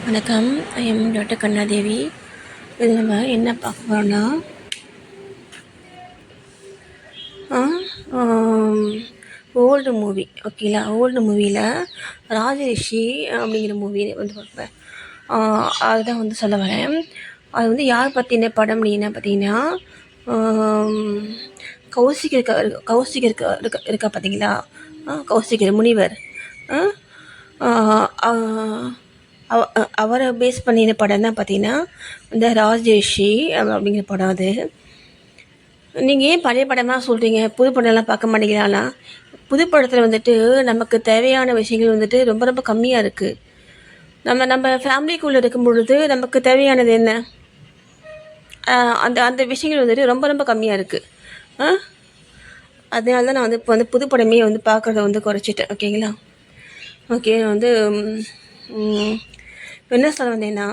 வணக்கம். I am doctor Kannadevi. இது நம்ம என்ன பார்க்க போகிறோம்னா ஓல்டு மூவி. ஓகேங்களா? ஓல்டு மூவியில் ராஜரிஷி அப்படிங்கிற மூவி வந்து பார்ப்பேன். அதுதான் வந்து சொல்ல வரேன். அது வந்து யார் பற்றின படம் அப்படின்னா பார்த்தீங்கன்னா, கௌசிகர் இருக்கா பார்த்தீங்களா? கௌசிகர் முனிவர். அவரை பேஸ் பண்ணின படம் தான் பார்த்தீங்கன்னா இந்த ராஜேஷி அப்படிங்கிற படம். அது நீங்கள் ஏன் பழைய படமாக சொல்கிறீங்க, புது படம்லாம் பார்க்க மாட்டேங்கிறாங்களா? புது படத்தில் வந்துட்டு நமக்கு தேவையான விஷயங்கள் வந்துட்டு ரொம்ப ரொம்ப கம்மியாக இருக்குது. நம்ம ஃபேமிலிக்குள்ளே இருக்கும் பொழுது நமக்கு தேவையானது என்ன? அந்த அந்த விஷயங்கள் வந்துட்டு ரொம்ப ரொம்ப கம்மியாக இருக்குது. அதனால தான் நான் வந்து இப்போ வந்து புது படமே வந்து பார்க்குறத வந்து குறைச்சிட்டேன். ஓகேங்களா? ஓகே. வந்து என்ன சொல்ல வந்தேன்னா,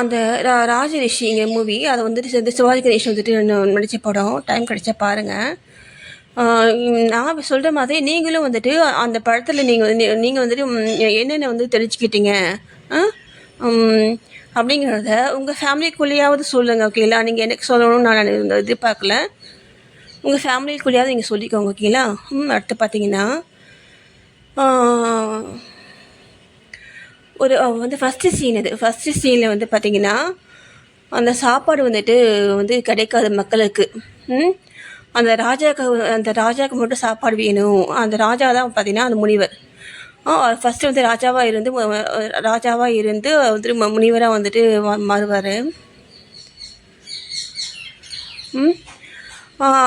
அந்த ராஜரிஷிங்கிற மூவி அதை வந்துட்டு சிவாஜி கணேசன் வந்துட்டு நடித்த படம். டைம் கிடைச்சா பாருங்கள். நான் சொல்கிற மாதிரி நீங்களும் வந்துட்டு அந்த படத்தில் நீங்கள் வந்துட்டு என்னென்ன வந்து தெரிஞ்சுக்கிட்டீங்க அப்படிங்கிறத உங்கள் ஃபேமிலிக்குள்ளேயாவது சொல்லுங்கள். ஓகேங்களா? நீங்கள் எனக்கு சொல்லணும்னு நான் எதிர்பார்க்கல. உங்கள் ஃபேமிலிக்குள்ளேயாவது நீங்கள் சொல்லிக்கோங்க. ஓகேங்களா? அடுத்து பார்த்தீங்கன்னா, ஒரு வந்து ஃபஸ்ட்டு சீனில் வந்து பார்த்திங்கன்னா, அந்த சாப்பாடு வந்துட்டு வந்து கிடைக்காத மக்களுக்கு. அந்த ராஜாவுக்கு மட்டும் சாப்பாடு வேணும். அந்த ராஜா தான் பார்த்திங்கன்னா அந்த முனிவர். ஃபஸ்ட்டு வந்து ராஜாவாக இருந்து வந்துட்டு முனிவராக வந்துட்டு மாறுவார்.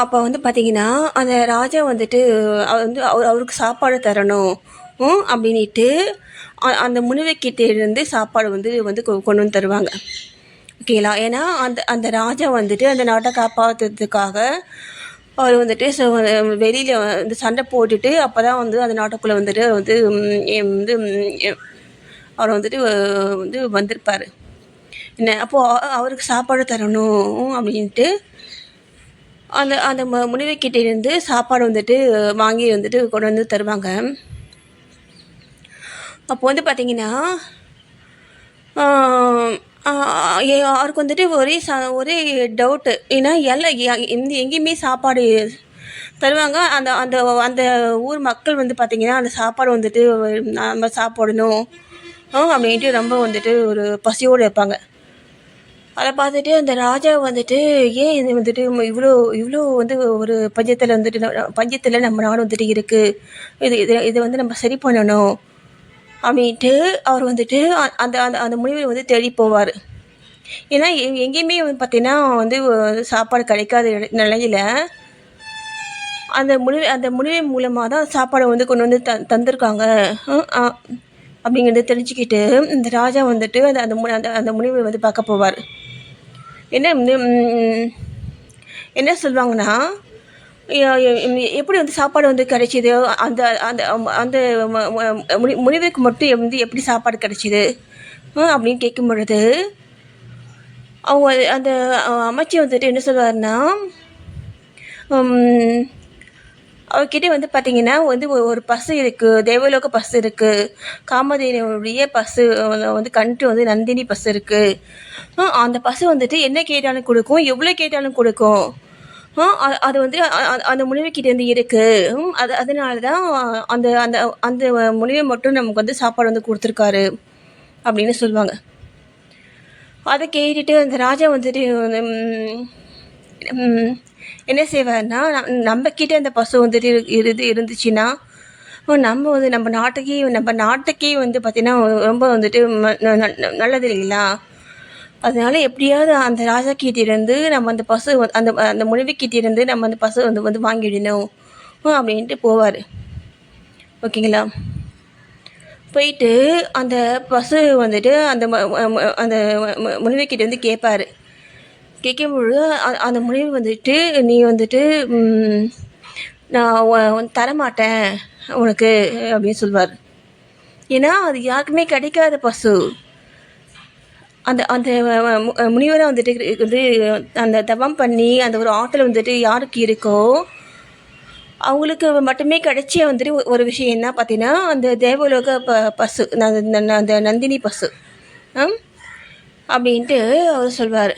அப்போ வந்து பார்த்திங்கன்னா அந்த ராஜா வந்துட்டு வந்து அவருக்கு சாப்பாடு தரணும் அப்படின்ட்டு அந்த முனிவர்கிட்ட இருந்து சாப்பாடு வந்து கொண்டு வந்து தருவாங்க. ஓகேங்களா? ஏன்னா அந்த ராஜா வந்துட்டு அந்த நாட்டை காப்பாற்றுறதுக்காக அவர் வந்துட்டு வெளியில் வந்து சண்டை போட்டுட்டு அப்போ தான் வந்து அந்த நாட்டுக்குள்ளே வந்துட்டு அவர் வந்துட்டு வந்திருப்பார். என்ன அப்போது அவருக்கு சாப்பாடு தரணும் அப்படின்ட்டு அந்த முனிவர்கிட்ட இருந்து சாப்பாடு வந்துட்டு வாங்கி வந்துட்டு கொண்டு வந்து தருவாங்க. அப்போ வந்து பார்த்திங்கன்னா, அவருக்கு வந்துட்டு ஒரே டவுட்டு. ஏன்னா எங்கேயுமே சாப்பாடு தருவாங்க. அந்த அந்த அந்த ஊர் மக்கள் வந்து பார்த்திங்கன்னா அந்த சாப்பாடு வந்துட்டு நம்ம சாப்பிடணும் அப்படின்ட்டு ரொம்ப வந்துட்டு ஒரு பசியோடு இருப்பாங்க. அதை பார்த்துட்டு அந்த ராஜா வந்துட்டு ஏன் இது வந்துட்டு இவ்வளோ வந்து ஒரு பஞ்சத்தில் நம்ம நாடு வந்துட்டு இருக்குது, இது வந்து நம்ம சரி பண்ணணும் அப்படின்ட்டு அவர் வந்துட்டு அந்த அந்த அந்த முனிவர் வந்து தேடி போவார். ஏன்னா எங்கேயுமே வந்து பார்த்திங்கன்னா வந்து சாப்பாடு கிடைக்காத நிலையில் அந்த முனிவர் மூலமாக தான் சாப்பாடை வந்து கொண்டு வந்து தந்திருக்காங்க அப்படிங்கிறத தெரிஞ்சுக்கிட்டு இந்த ராஜா வந்துட்டு அந்த முனிவர் வந்து பார்க்க போவார். என்ன சொல்லுவாங்கன்னா, எப்படி வந்து சாப்பாடு வந்து கிடைச்சிது, அந்த அந்த அந்த முனிவருக்கு மட்டும் வந்து எப்படி சாப்பாடு கிடைச்சிது அப்படின்னு கேட்கும் பொழுது அவங்க அந்த அமைச்சர் வந்துட்டு என்ன சொல்லுவாருன்னா, அவர்கிட்ட வந்து பார்த்திங்கன்னா வந்து ஒரு பசு இருக்குது, தேவலோக பசு இருக்குது, காமதேனுடைய பசு வந்து கன்று வந்து நந்தினி பசு இருக்குது. அந்த பசு வந்துட்டு என்ன கேட்டாலும் கொடுக்கும், எவ்வளோ கேட்டாலும் கொடுக்கும். அது வந்து அந்த முனிவர்கிட்டேருந்து இருக்குது. அதனால தான் அந்த அந்த அந்த முனிவர் மட்டும் நமக்கு வந்து சாப்பாடு வந்து கொடுத்துருக்காரு அப்படின்னு சொல்லுவாங்க. அதை கேட்டுட்டு அந்த ராஜா வந்துட்டு என்ன செய்வார்னா, நம்மக்கிட்ட அந்த பசு வந்துட்டு இருந்துச்சுன்னா நம்ம வந்து நம்ம நாட்டுக்கே வந்து பார்த்திங்கன்னா ரொம்ப வந்துட்டு நல்லது இல்லைங்களா? அதனால எப்படியாவது அந்த ராஜா கிட்டேருந்து நம்ம அந்த பசு அந்த முனிவர்கிட்டேருந்து நம்ம அந்த பசு வந்து வாங்கிடணும் அப்படின்ட்டு போவார். ஓகேங்களா? போயிட்டு அந்த பசு வந்துட்டு அந்த அந்த முனிவர்கிட்ட வந்து கேட்பார். கேட்கும்பொழுது அந்த முனிவர் வந்துட்டு நீ வந்துட்டு நான் தரமாட்டேன் உனக்கு அப்படின்னு சொல்லுவார். ஏன்னா அது யாருக்குமே கிடைக்காத பசு. அந்த அந்த முனிவரை வந்துட்டு அந்த தவம் பண்ணி அந்த ஒரு ஆற்றல் வந்துட்டு யாருக்கு இருக்கோ அவங்களுக்கு மட்டுமே கிடைச்ச வந்துட்டு ஒரு விஷயம் என்ன பார்த்தீங்கன்னா, அந்த தேவலோக பசு அந்த நந்தினி பசு அப்படின்ட்டு அவர் சொல்வார்.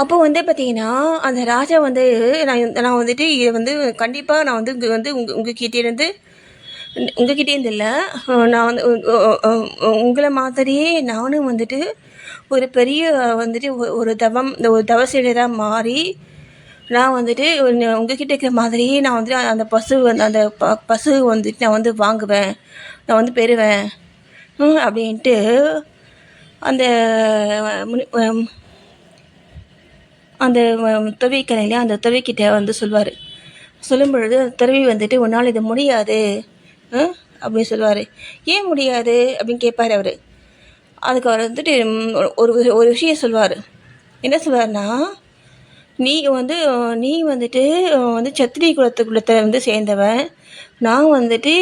அப்போ வந்து பார்த்தீங்கன்னா, அந்த ராஜா வந்து நான் வந்துட்டு இதை வந்து கண்டிப்பாக நான் வந்து இங்கே வந்து உங்ககிட்டேருந்து இல்லை, நான் வந்து உங்களை மாதிரியே நானும் வந்துட்டு ஒரு பெரிய வந்துட்டு ஒரு தவசீலராக மாறி நான் வந்துட்டு உங்ககிட்ட இருக்கிற மாதிரியே நான் வந்துட்டு அந்த பசு அந்த பசு வந்துட்டு நான் வந்து வாங்குவேன், நான் வந்து பெறுவேன் அப்படின்ட்டு அந்த அந்த துறவிக்கரையிலே அந்த துறவிக்கிட்ட வந்து சொல்வார். சொல்லும் பொழுது துறவி வந்துட்டு உன்னால் இது முடியாது அப்படின்னு சொல்லுவார். ஏன் முடியாது அப்படின்னு கேட்பார் அவர். அதுக்கு அவர் வந்துட்டு ஒரு ஒரு விஷயம் சொல்வார். என்ன சொல்வார்னா, நீ வந்துட்டு வந்து சத்திரிய குலத்தை வந்து சேர்ந்தவன், நான் வந்துட்டு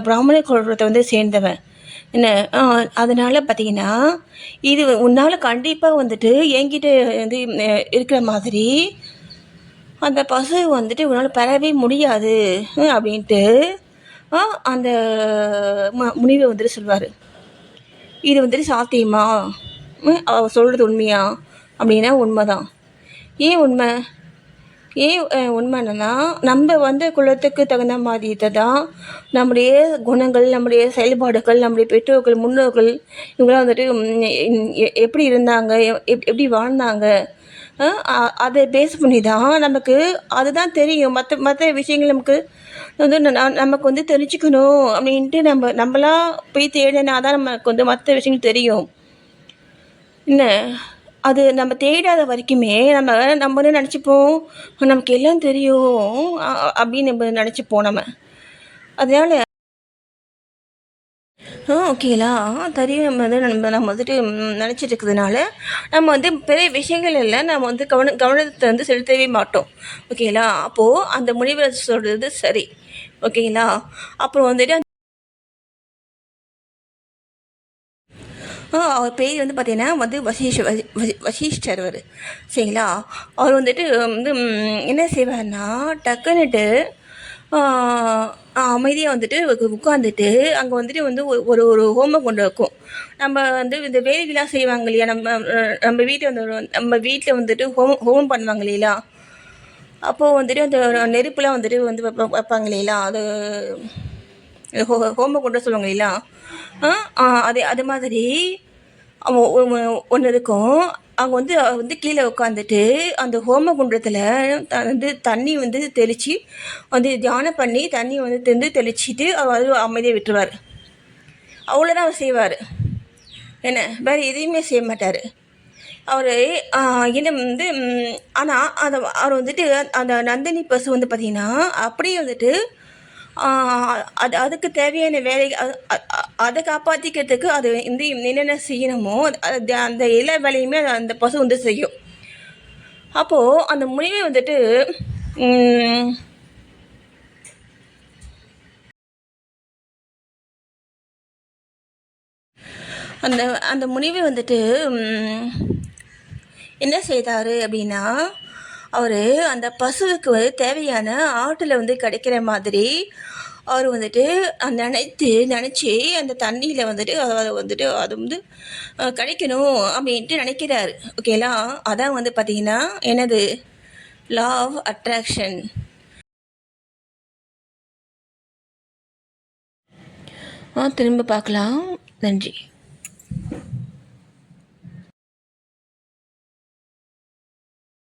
பிராமண குலத்தை வந்து சேர்ந்தவன் என்ன. அதனால் பார்த்தீங்கன்னா இது உன்னால் கண்டிப்பாக வந்துட்டு என்கிட்ட வந்து இருக்கிற மாதிரி அந்த பசு வந்துட்டு உன்னால் பெறவே முடியாது அப்படின்ட்டு அந்த முனிவர் வந்துட்டு சொல்வார். இது வந்துட்டு சாத்தியமா, அவர் சொல்கிறது உண்மையா அப்படின்னா உண்மைதான். ஏன் உண்மை உண்மைன்னா நம்ம வந்த குலத்துக்கு தகுந்த மாதிரி தான் நம்முடைய குணங்கள், நம்முடைய செயல்பாடுகள், நம்முடைய பெற்றோர்கள், முன்னோர்கள் இவங்களாம் வந்துட்டு எப்படி இருந்தாங்க, எப்படி வாழ்ந்தாங்க, அதை பேஸ் பண்ணி தான் நமக்கு அதுதான் தெரியும். மற்ற விஷயங்கள் நமக்கு வந்து தெரிஞ்சுக்கணும் அப்படின்ட்டு நம்மளா போய் தேடினா தான் நமக்கு வந்து மற்ற விஷயங்கள் தெரியும். என்ன, அது நம்ம தேடாத வரைக்குமே நம்ம நினச்சிப்போம் நமக்கு எல்லாம் தெரியும் அப்படின்னு நம்ம நினச்சிப்போம். அதனால் ஓகேங்களா, தெரியும் நம்ம வந்துட்டு நினச்சிட்டு இருக்கிறதுனால நம்ம வந்து பெரிய விஷயங்கள் இல்லை, நம்ம வந்து கவனத்தை வந்து செலுத்தவே மாட்டோம். ஓகேங்களா, அப்போது அந்த முனிவர் சொல்கிறது சரி. ஓகேங்களா, அப்புறம் வந்துட்டு அவர் பேர் வந்து பார்த்தீங்கன்னா வந்து வசிஷ்டர் அவர். சரிங்களா, அவர் வந்துட்டு வந்து என்ன செய்வார்னா, டக்குன்னுட்டு அமைதியாக வந்துட்டு உட்காந்துட்டு அங்கே வந்துட்டு வந்து ஒரு ஒரு ஹோமம் கொண்டு வைக்கும். நம்ம வந்து இந்த வேலைகள்லாம் செய்வாங்க இல்லையா, நம்ம வீட்டில் வந்துட்டு ஹோமம் பண்ணுவாங்க இல்லையா, அப்போது வந்துட்டு அந்த நெருப்புலாம் வந்துட்டு வந்து வைப்பாங்க இல்லையா, அது ஹோமம் கொண்டு சொல்லுவாங்க இல்லையா, அது மாதிரி ஒன்று இருக்கும். அவங்க வந்து கீழே உட்காந்துட்டு அந்த ஹோம குண்டத்தில் வந்து தண்ணி வந்து தெளித்து வந்து தியானம் பண்ணி தண்ணி வந்து தெளிச்சிட்டு அவர் அமைதியாக விட்டுருவார். அவ்வளோதான் அவர் செய்வார். என்ன, வேறு எதையுமே செய்ய மாட்டார் அவர். என்ன வந்து ஆனால் அவர் வந்துட்டு அந்த நந்தினி பசு வந்து பார்த்திங்கன்னா அப்படியே வந்துட்டு அதுக்கு தேவையான வேலை அதை காப்பாற்றிக்கிறதுக்கு அது வந்து என்னென்ன செய்யணுமோ அந்த எல்லா வேலையுமே அந்த பசு வந்து செய்யும். அப்போது அந்த முனிவை வந்துட்டு அந்த முனிவை வந்துட்டு என்ன செய்தார் அப்படின்னா, அவர் அந்த பசுவுக்கு வந்து தேவையான ஆட்டில் வந்து கிடைக்கிற மாதிரி அவர் வந்துட்டு நினச்சி அந்த தண்ணியில் வந்துட்டு அதை வந்துட்டு அது வந்து கிடைக்கணும் அப்படின்ட்டு நினைக்கிறாரு. ஓகேலா, அதான் வந்து பார்த்திங்கன்னா என்னது, லா ஆஃப் அட்ராக்ஷன். திரும்ப பார்க்கலாம். நன்றி.